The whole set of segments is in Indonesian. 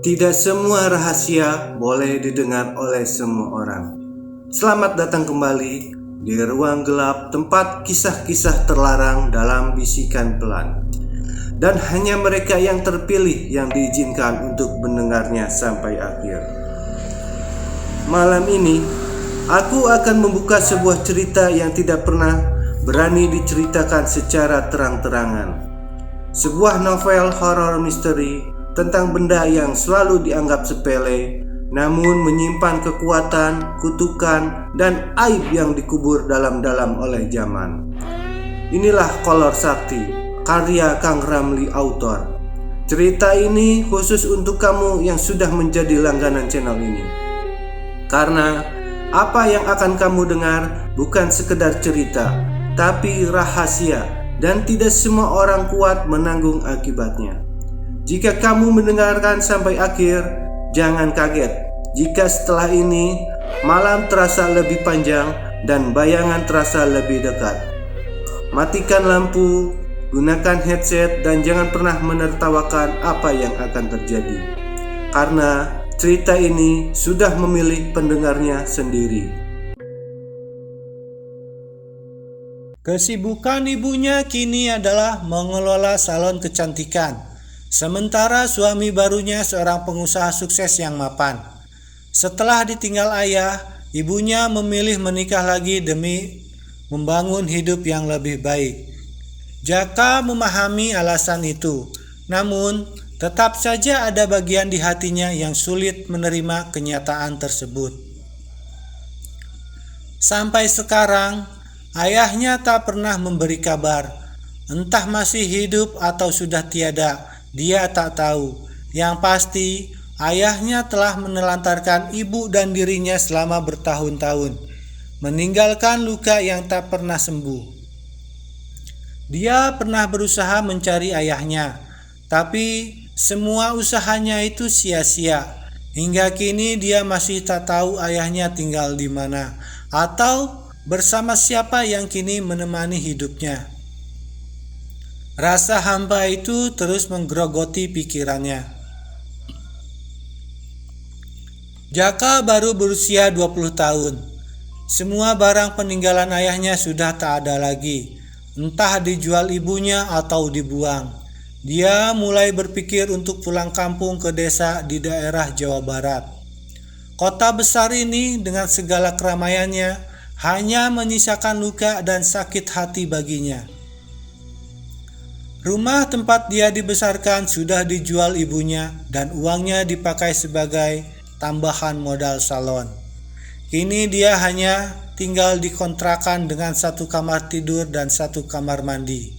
Tidak semua rahasia boleh didengar oleh semua orang. Selamat datang kembali di ruang gelap, tempat kisah-kisah terlarang dalam bisikan pelan. Dan hanya mereka yang terpilih yang diizinkan untuk mendengarnya sampai akhir. Malam ini, aku akan membuka sebuah cerita yang tidak pernah berani diceritakan secara terang-terangan. Sebuah novel horor misteri tentang benda yang selalu dianggap sepele, namun menyimpan kekuatan, kutukan, dan aib yang dikubur dalam-dalam oleh zaman. Inilah Kolor Sakti, karya Kang Ramli author. Cerita ini khusus untuk kamu yang sudah menjadi langganan channel ini. Karena apa yang akan kamu dengar bukan sekedar cerita, tapi rahasia, dan tidak semua orang kuat menanggung akibatnya. Jika kamu mendengarkan sampai akhir, jangan kaget jika setelah ini malam terasa lebih panjang dan bayangan terasa lebih dekat. Matikan lampu, gunakan headset, dan jangan pernah menertawakan apa yang akan terjadi, karena cerita ini sudah memilih pendengarnya sendiri. Kesibukan ibunya kini adalah mengelola salon kecantikan, sementara suami barunya seorang pengusaha sukses yang mapan. Setelah ditinggal ayah, ibunya memilih menikah lagi demi membangun hidup yang lebih baik. Jaka memahami alasan itu, namun tetap saja ada bagian di hatinya yang sulit menerima kenyataan tersebut. Sampai sekarang, ayahnya tak pernah memberi kabar. Entah masih hidup atau sudah tiada, dia tak tahu. Yang pasti, ayahnya telah menelantarkan ibu dan dirinya selama bertahun-tahun, meninggalkan luka yang tak pernah sembuh. Dia pernah berusaha mencari ayahnya, tapi semua usahanya itu sia-sia. Hingga kini dia masih tak tahu ayahnya tinggal di mana atau bersama siapa yang kini menemani hidupnya. Rasa hampa itu terus menggerogoti pikirannya. Jaka baru berusia 20 tahun. Semua barang peninggalan ayahnya sudah tak ada lagi. Entah dijual ibunya atau dibuang. Dia mulai berpikir untuk pulang kampung ke desa di daerah Jawa Barat. Kota besar ini dengan segala keramaiannya hanya menyisakan luka dan sakit hati baginya. Rumah tempat dia dibesarkan sudah dijual ibunya dan uangnya dipakai sebagai tambahan modal salon. Kini dia hanya tinggal di kontrakan dengan satu kamar tidur dan satu kamar mandi.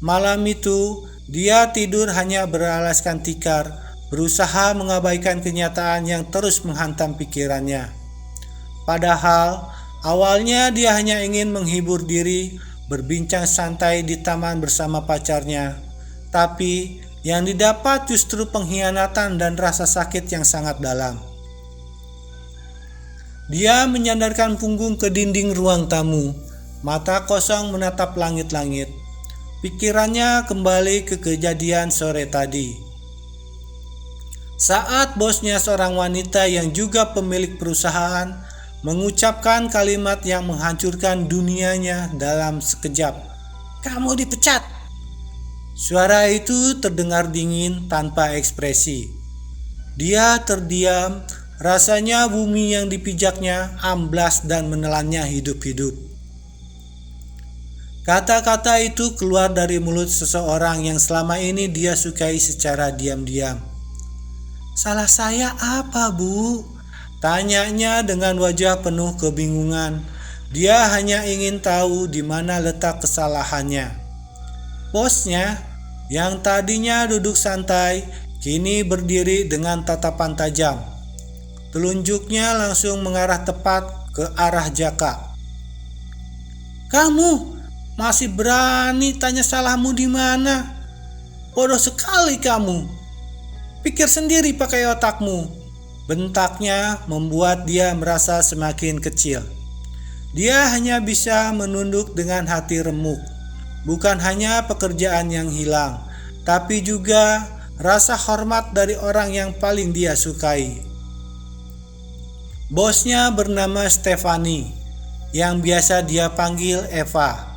Malam itu dia tidur hanya beralaskan tikar, berusaha mengabaikan kenyataan yang terus menghantam pikirannya. Padahal awalnya dia hanya ingin menghibur diri, berbincang santai di taman bersama pacarnya. Tapi yang didapat justru pengkhianatan dan rasa sakit yang sangat dalam. Dia menyandarkan punggung ke dinding ruang tamu, mata kosong menatap langit-langit. Pikirannya kembali ke kejadian sore tadi. Saat bosnya, seorang wanita yang juga pemilik perusahaan, mengucapkan kalimat yang menghancurkan dunianya dalam sekejap. "Kamu dipecat." Suara itu terdengar dingin tanpa ekspresi. Dia terdiam. Rasanya bumi yang dipijaknya amblas dan menelannya hidup-hidup. Kata-kata itu keluar dari mulut seseorang yang selama ini dia sukai secara diam-diam. "Salah saya apa, Bu?" tanyanya dengan wajah penuh kebingungan. Dia hanya ingin tahu di mana letak kesalahannya. Bosnya, yang tadinya duduk santai, kini berdiri dengan tatapan tajam. Telunjuknya langsung mengarah tepat ke arah Jaka. "Kamu masih berani tanya salahmu di mana? Bodoh sekali kamu. Pikir sendiri pakai otakmu." Bentaknya membuat dia merasa semakin kecil. Dia hanya bisa menunduk dengan hati remuk. Bukan hanya pekerjaan yang hilang, tapi juga rasa hormat dari orang yang paling dia sukai. Bosnya bernama Stephanie, yang biasa dia panggil Eva.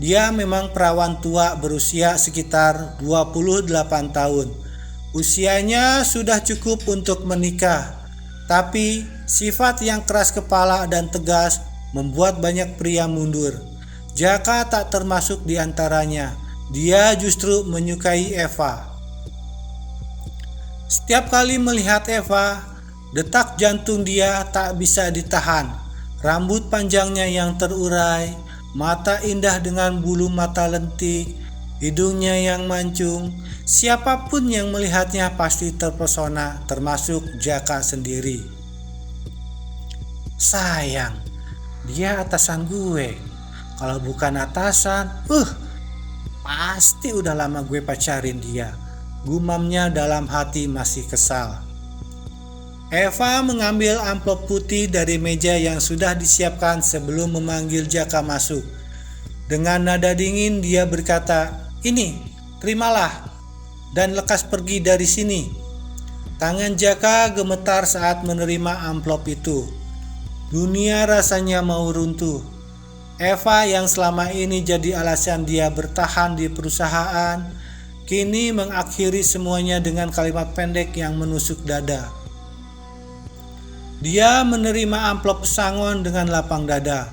Dia memang perawan tua berusia sekitar 28 tahun. Usianya sudah cukup untuk menikah, tapi sifat yang keras kepala dan tegas membuat banyak pria mundur. Jaka tak termasuk di antaranya. Dia justru menyukai Eva. Setiap kali melihat Eva, detak jantung dia tak bisa ditahan. Rambut panjangnya yang terurai, mata indah dengan bulu mata lentik, hidungnya yang mancung. Siapapun yang melihatnya pasti terpesona, termasuk Jaka sendiri. Sayang, dia atasan gue. Kalau bukan atasan, pasti udah lama gue pacarin dia. Gumamnya dalam hati masih kesal. Eva mengambil amplop putih dari meja yang sudah disiapkan sebelum memanggil Jaka masuk. Dengan nada dingin dia berkata, "Ini, terimalah dan lekas pergi dari sini." Tangan Jaka gemetar saat menerima amplop itu. Dunia rasanya mau runtuh. Eva yang selama ini jadi alasan dia bertahan di perusahaan, kini mengakhiri semuanya dengan kalimat pendek yang menusuk dada. Dia menerima amplop pesangon dengan lapang dada.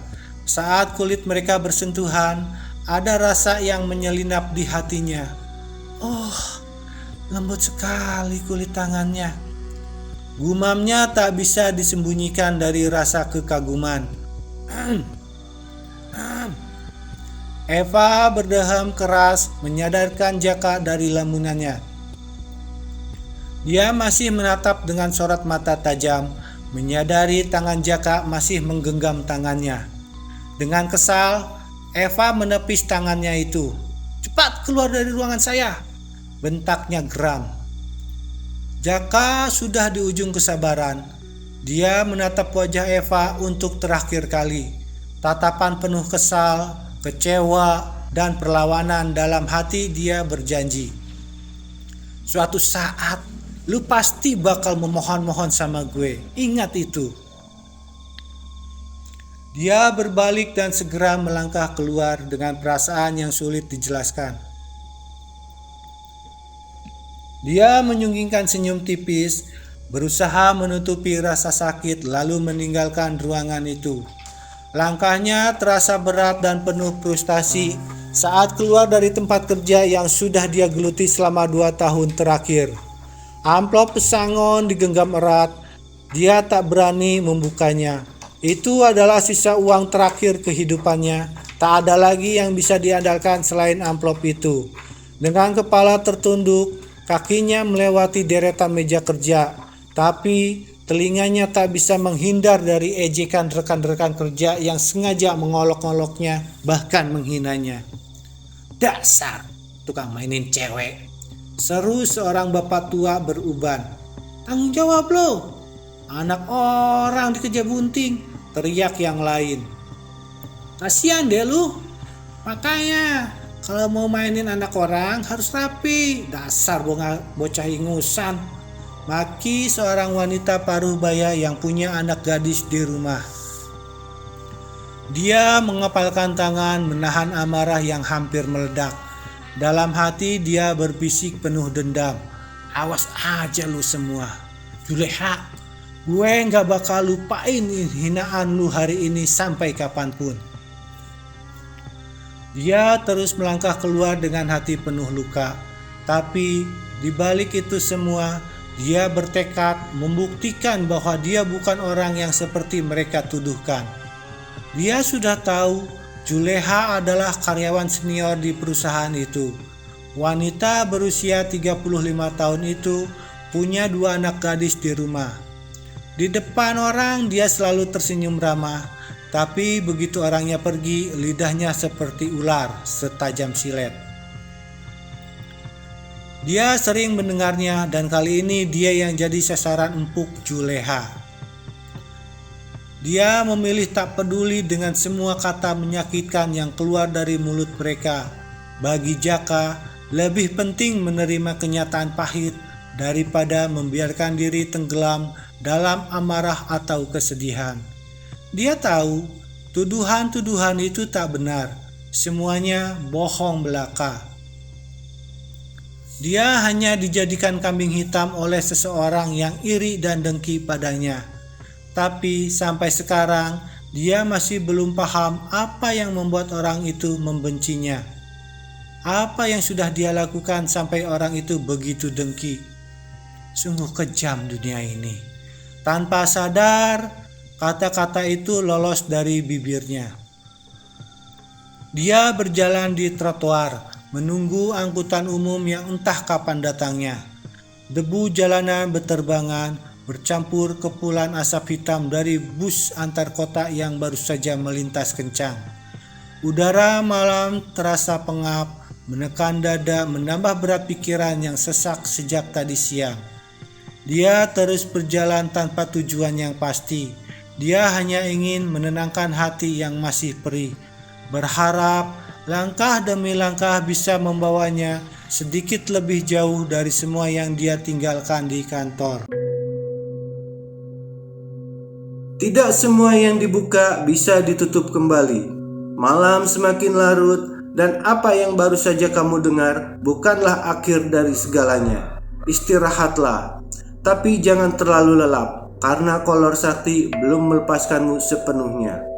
Saat kulit mereka bersentuhan, ada rasa yang menyelinap di hatinya. Oh, lembut sekali kulit tangannya. Gumamnya tak bisa disembunyikan dari rasa kekaguman. Eva berdeham keras menyadarkan Jaka dari lamunannya. Dia masih menatap dengan sorot mata tajam, menyadari tangan Jaka masih menggenggam tangannya. Dengan kesal, Eva menepis tangannya itu. "Cepat keluar dari ruangan saya!" bentaknya geram. Jaka sudah di ujung kesabaran. Dia menatap wajah Eva untuk terakhir kali. Tatapan penuh kesal, kecewa, dan perlawanan dalam hati dia berjanji. Suatu saat, lu pasti bakal memohon-mohon sama gue. Ingat itu. Dia berbalik dan segera melangkah keluar dengan perasaan yang sulit dijelaskan. Dia menyunggingkan senyum tipis, berusaha menutupi rasa sakit lalu meninggalkan ruangan itu. Langkahnya terasa berat dan penuh frustasi saat keluar dari tempat kerja yang sudah dia geluti selama 2 tahun terakhir. Amplop pesangon digenggam erat, dia tak berani membukanya. Itu adalah sisa uang terakhir kehidupannya. Tak ada lagi yang bisa diandalkan selain amplop itu. Dengan kepala tertunduk, kakinya melewati deretan meja kerja, tapi telinganya tak bisa menghindar dari ejekan rekan-rekan kerja yang sengaja mengolok-oloknya, bahkan menghinanya. "Dasar tukang mainin cewek," seru seorang bapak tua beruban. "Tanggung jawab lo, anak orang dikejar bunting," teriak yang lain. "Kasian deh lu, makanya kalau mau mainin anak orang harus rapi, dasar bocah ingusan," maki seorang wanita paruh baya yang punya anak gadis di rumah. Dia mengepalkan tangan menahan amarah yang hampir meledak. Dalam hati dia berbisik penuh dendam. "Awas aja lu semua. Juleha, gue gak bakal lupain hinaan lu hari ini sampai kapanpun." Dia terus melangkah keluar dengan hati penuh luka. Tapi di balik itu semua, dia bertekad membuktikan bahwa dia bukan orang yang seperti mereka tuduhkan. Dia sudah tahu Juleha adalah karyawan senior di perusahaan itu. Wanita berusia 35 tahun itu punya 2 anak gadis di rumah. Di depan orang dia selalu tersenyum ramah, tapi begitu orangnya pergi, lidahnya seperti ular setajam silet. Dia sering mendengarnya dan kali ini dia yang jadi sasaran empuk Juleha. Dia memilih tak peduli dengan semua kata menyakitkan yang keluar dari mulut mereka. Bagi Jaka, lebih penting menerima kenyataan pahit daripada membiarkan diri tenggelam dalam amarah atau kesedihan. Dia tahu tuduhan-tuduhan itu tak benar, semuanya bohong belaka. Dia hanya dijadikan kambing hitam oleh seseorang yang iri dan dengki padanya. Tapi sampai sekarang dia masih belum paham apa yang membuat orang itu membencinya. Apa yang sudah dia lakukan sampai orang itu begitu dengki. Sungguh kejam dunia ini. Tanpa sadar, kata-kata itu lolos dari bibirnya. Dia berjalan di trotoar, menunggu angkutan umum yang entah kapan datangnya. Debu jalanan berterbangan, bercampur kepulan asap hitam dari bus antar kota yang baru saja melintas kencang. Udara malam terasa pengap, menekan dada, menambah berat pikiran yang sesak sejak tadi siang. Dia terus berjalan tanpa tujuan yang pasti. Dia hanya ingin menenangkan hati yang masih perih, berharap langkah demi langkah bisa membawanya sedikit lebih jauh dari semua yang dia tinggalkan di kantor. Tidak semua yang dibuka bisa ditutup kembali. Malam semakin larut dan apa yang baru saja kamu dengar bukanlah akhir dari segalanya. Istirahatlah, tapi jangan terlalu lelap karena kolor sakti belum melepaskanmu sepenuhnya.